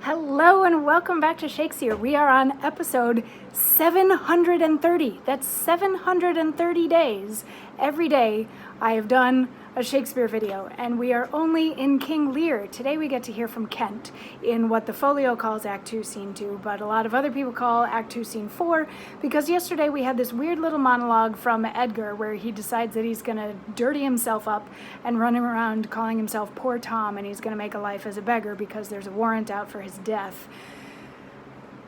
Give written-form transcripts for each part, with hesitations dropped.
Hello and welcome back to Shakesyear. We are on episode 730. That's 730 days. Every day I have done a Shakespeare video, and we are only in King Lear. Today we get to hear from Kent in what the folio calls Act 2, Scene 2, but a lot of other people call Act 2, Scene 4, because yesterday we had this weird little monologue from Edgar where he decides that he's going to dirty himself up and run around calling himself Poor Tom, and he's going to make a life as a beggar because there's a warrant out for his death.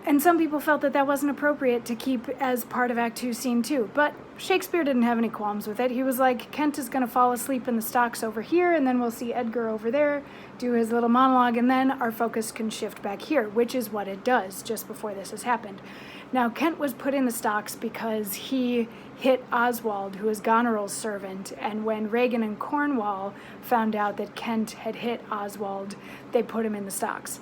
And some people felt that that wasn't appropriate to keep as part of Act 2, Scene 2. But Shakespeare didn't have any qualms with it. He was like, Kent is going to fall asleep in the stocks over here, and then we'll see Edgar over there do his little monologue, and then our focus can shift back here, which is what it does just before this has happened. Now, Kent was put in the stocks because he hit Oswald, who is Goneril's servant, and when Regan and Cornwall found out that Kent had hit Oswald, they put him in the stocks,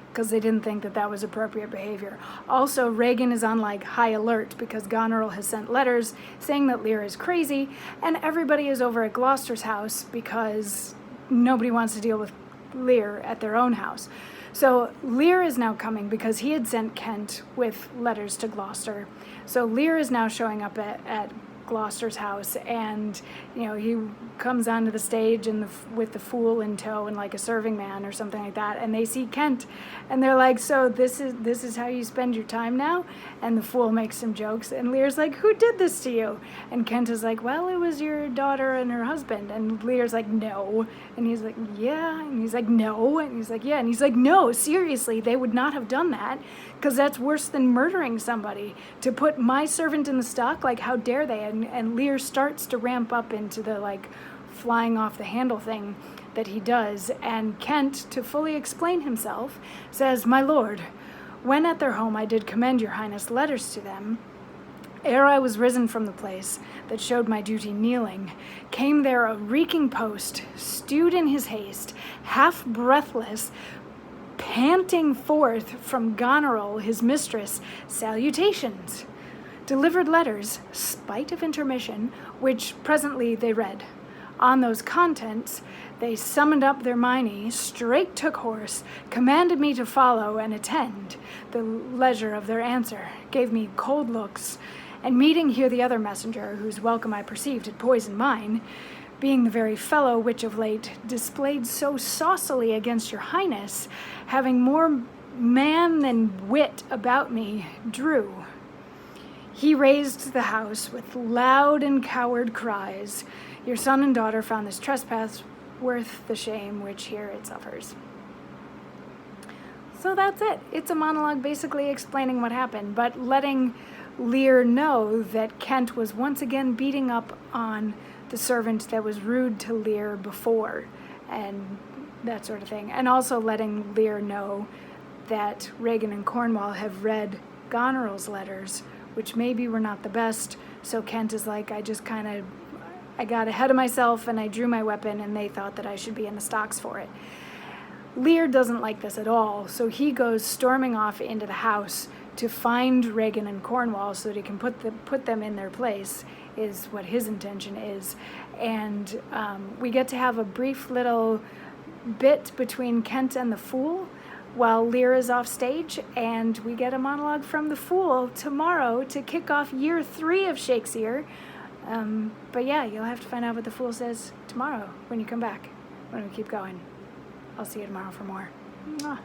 because they didn't think that that was appropriate behavior. Also, Regan is on like high alert because Goneril has sent letters saying that Lear is crazy, and everybody is over at Gloucester's house because nobody wants to deal with Lear at their own house. So Lear is now coming because he had sent Kent with letters to Gloucester. So Lear is now showing up at Gloucester's house, and he comes onto the stage and with the fool in tow and like a serving man or something like that, and they see Kent and they're like, so this is how you spend your time now? And the fool makes some jokes, and Lear's like, who did this to you? And Kent is like, well, it was your daughter and her husband. And Lear's like, no. And he's like, yeah. And he's like, no. And he's like, yeah. And he's like, no, seriously, they would not have done that, because that's worse than murdering somebody. To put my servant in the stock, like, how dare they? And Lear starts to ramp up into the like flying off the handle thing that he does, and Kent, to fully explain himself, says, my lord, when at their home I did commend your highness letters to them, ere I was risen from the place that showed my duty kneeling, came there a reeking post, stewed in his haste, half breathless, panting forth from Goneril his mistress salutations, delivered letters, spite of intermission, which presently they read. On those contents they summoned up their miney, straight took horse, commanded me to follow and attend the leisure of their answer, gave me cold looks, and meeting here the other messenger, whose welcome I perceived had poisoned mine, being the very fellow which of late displayed so saucily against your highness, having more man than wit about me, drew. He raised the house with loud and coward cries. Your son and daughter found this trespass worth the shame which here it suffers. So that's it. It's a monologue basically explaining what happened, but letting Lear know that Kent was once again beating up on the servant that was rude to Lear before, and that sort of thing. And also letting Lear know that Regan and Cornwall have read Goneril's letters, which maybe were not the best. So Kent is like, I got ahead of myself and I drew my weapon, and they thought that I should be in the stocks for it. Lear doesn't like this at all, so he goes storming off into the house to find Regan and Cornwall so that he can put them in their place, is what his intention is. And we get to have a brief little bit between Kent and the fool while Lear is off stage, and we get a monologue from the fool tomorrow to kick off year 3 of Shakesyear. But yeah, you'll have to find out what the fool says tomorrow when you come back, when we keep going. I'll see you tomorrow for more. Mwah.